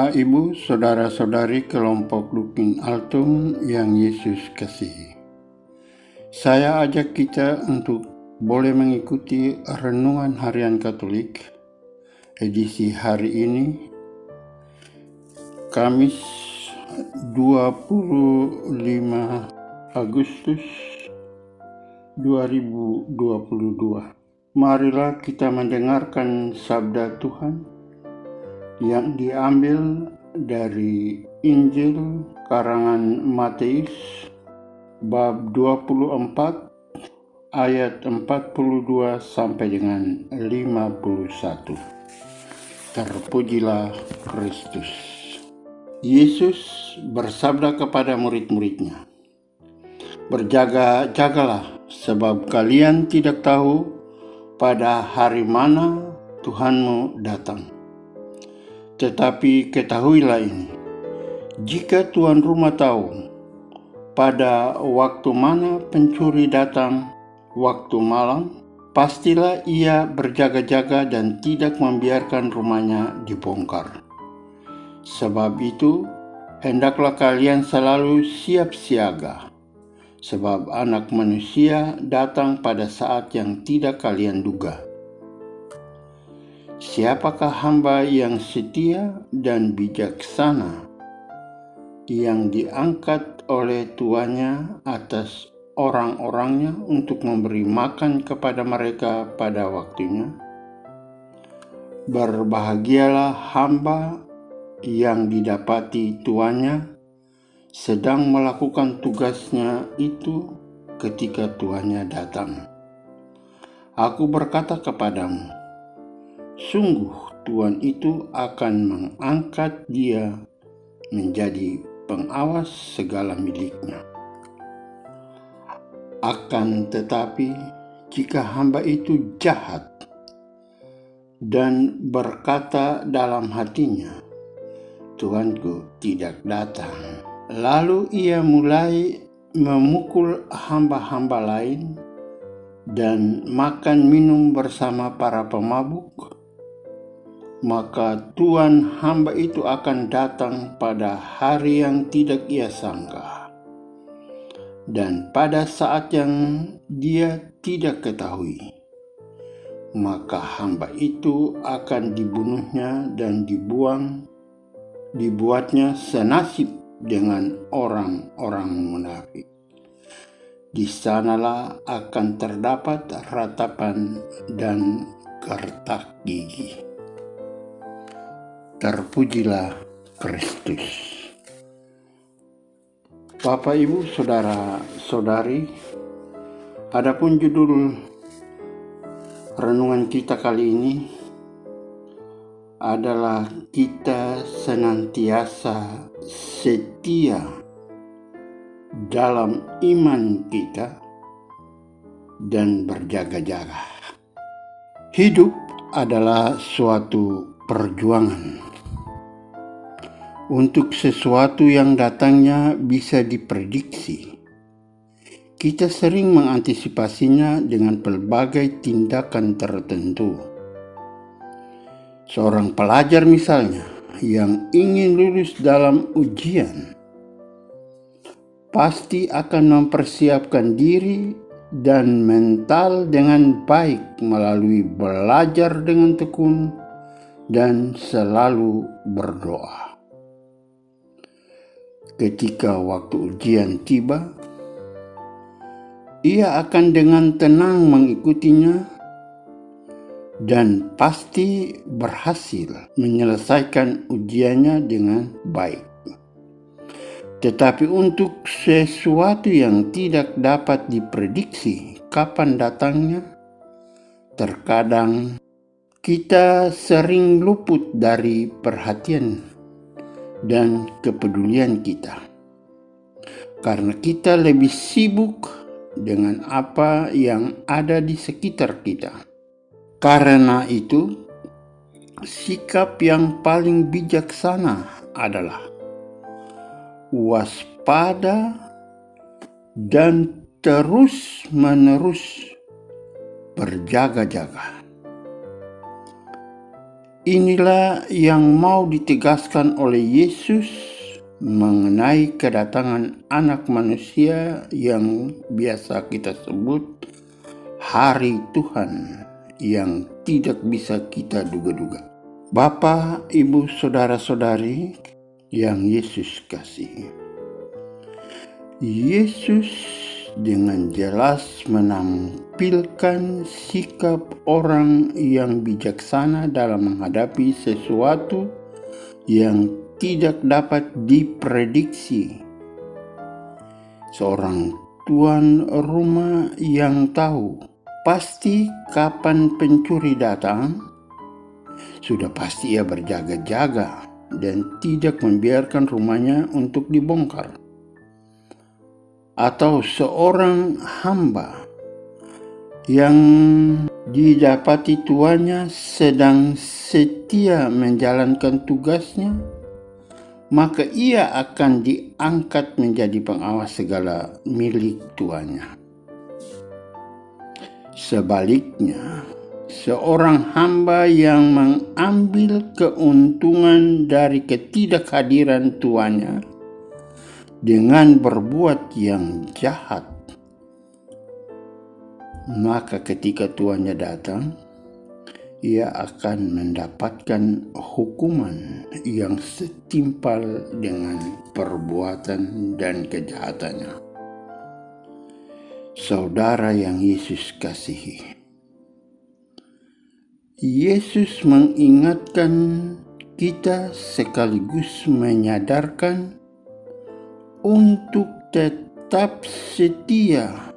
Bapak, Ibu, Saudara-saudari kelompok Lukin Altum yang Yesus kasihi. Saya ajak kita untuk boleh mengikuti Renungan Harian Katolik edisi hari ini, Kamis 25 Agustus 2022. Marilah kita mendengarkan sabda Tuhan yang diambil dari Injil karangan Matius bab 24 ayat 42 sampai dengan 51. Terpujilah Kristus. Yesus bersabda kepada murid-muridnya, "Berjaga-jagalah, sebab kalian tidak tahu pada hari mana Tuhanmu datang. Tetapi ketahuilah ini, jika tuan rumah tahu pada waktu mana pencuri datang, waktu malam, pastilah ia berjaga-jaga dan tidak membiarkan rumahnya dibongkar. Sebab itu, hendaklah kalian selalu siap siaga, sebab Anak Manusia datang pada saat yang tidak kalian duga. Siapakah hamba yang setia dan bijaksana yang diangkat oleh tuannya atas orang-orangnya untuk memberi makan kepada mereka pada waktunya? Berbahagialah hamba yang didapati tuannya sedang melakukan tugasnya itu ketika tuannya datang. Aku berkata kepadamu, sungguh Tuhan itu akan mengangkat dia menjadi pengawas segala miliknya. Akan tetapi, jika hamba itu jahat dan berkata dalam hatinya, Tuanku tidak datang, lalu ia mulai memukul hamba-hamba lain dan makan minum bersama para pemabuk, maka Tuhan hamba itu akan datang pada hari yang tidak ia sangka, dan pada saat yang dia tidak ketahui, maka hamba itu akan dibunuhnya dan dibuatnya senasib dengan orang-orang munafik. Di sanalah akan terdapat ratapan dan gertak gigi. Terpujilah Kristus. Bapak, Ibu, Saudara-saudari, adapun judul renungan kita kali ini adalah kita senantiasa setia dalam iman kita dan berjaga-jaga. Hidup adalah suatu perjuangan untuk sesuatu yang datangnya bisa diprediksi. Kita sering mengantisipasinya dengan pelbagai tindakan tertentu. Seorang pelajar misalnya yang ingin lulus dalam ujian pasti akan mempersiapkan diri dan mental dengan baik melalui belajar dengan tekun dan selalu berdoa. Ketika waktu ujian tiba, ia akan dengan tenang mengikutinya dan pasti berhasil menyelesaikan ujiannya dengan baik. Tetapi untuk sesuatu yang tidak dapat diprediksi kapan datangnya, terkadang kita sering luput dari perhatian dan kepedulian kita, karena kita lebih sibuk dengan apa yang ada di sekitar kita. Karena itu, sikap yang paling bijaksana adalah waspada dan terus-menerus berjaga-jaga. Inilah yang mau ditegaskan oleh Yesus mengenai kedatangan Anak Manusia yang biasa kita sebut Hari Tuhan yang tidak bisa kita duga-duga. Bapak, Ibu, Saudara-saudari yang Yesus kasihi, Yesus dengan jelas menampilkan sikap orang yang bijaksana dalam menghadapi sesuatu yang tidak dapat diprediksi. Seorang tuan rumah yang tahu pasti kapan pencuri datang, sudah pasti ia berjaga-jaga dan tidak membiarkan rumahnya untuk dibongkar. Atau seorang hamba yang didapati tuannya sedang setia menjalankan tugasnya, maka ia akan diangkat menjadi pengawas segala milik tuannya. Sebaliknya, seorang hamba yang mengambil keuntungan dari ketidakhadiran tuannya dengan berbuat yang jahat, maka ketika tuannya datang, ia akan mendapatkan hukuman yang setimpal dengan perbuatan dan kejahatannya. Saudara yang Yesus kasihi, Yesus mengingatkan kita sekaligus menyadarkan untuk tetap setia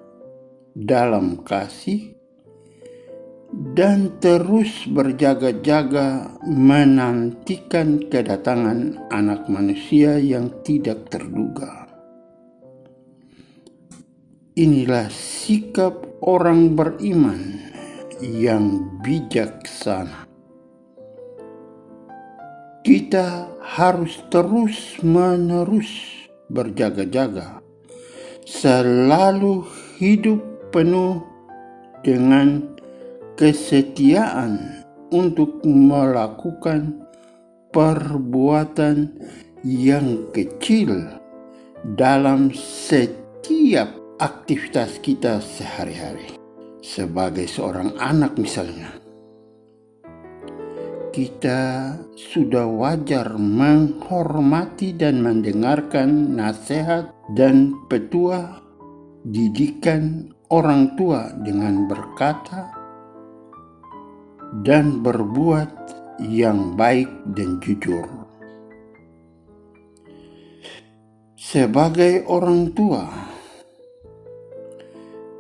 dalam kasih dan terus berjaga-jaga menantikan kedatangan Anak Manusia yang tidak terduga. Inilah sikap orang beriman yang bijaksana. Kita harus terus-menerus berjaga-jaga, selalu hidup penuh dengan kesetiaan untuk melakukan perbuatan yang kecil dalam setiap aktivitas kita sehari-hari. Sebagai seorang anak misalnya, kita sudah wajar menghormati dan mendengarkan nasihat dan petua didikan orang tua dengan berkata dan berbuat yang baik dan jujur. Sebagai orang tua,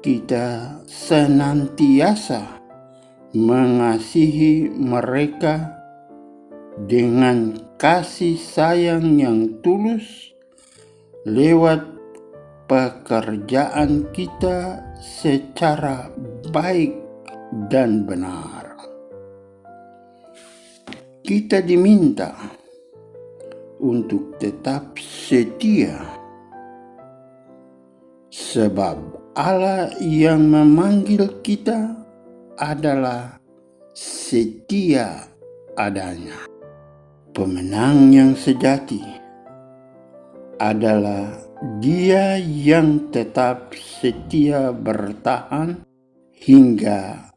kita senantiasa mengasihi mereka dengan kasih sayang yang tulus lewat pekerjaan kita secara baik dan benar. Kita diminta untuk tetap setia, sebab Allah yang memanggil kita adalah setia adanya. Pemenang yang sejati adalah Dia yang tetap setia bertahan hingga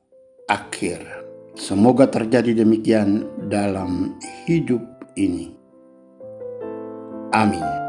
akhir. Semoga terjadi demikian dalam hidup ini. Amin.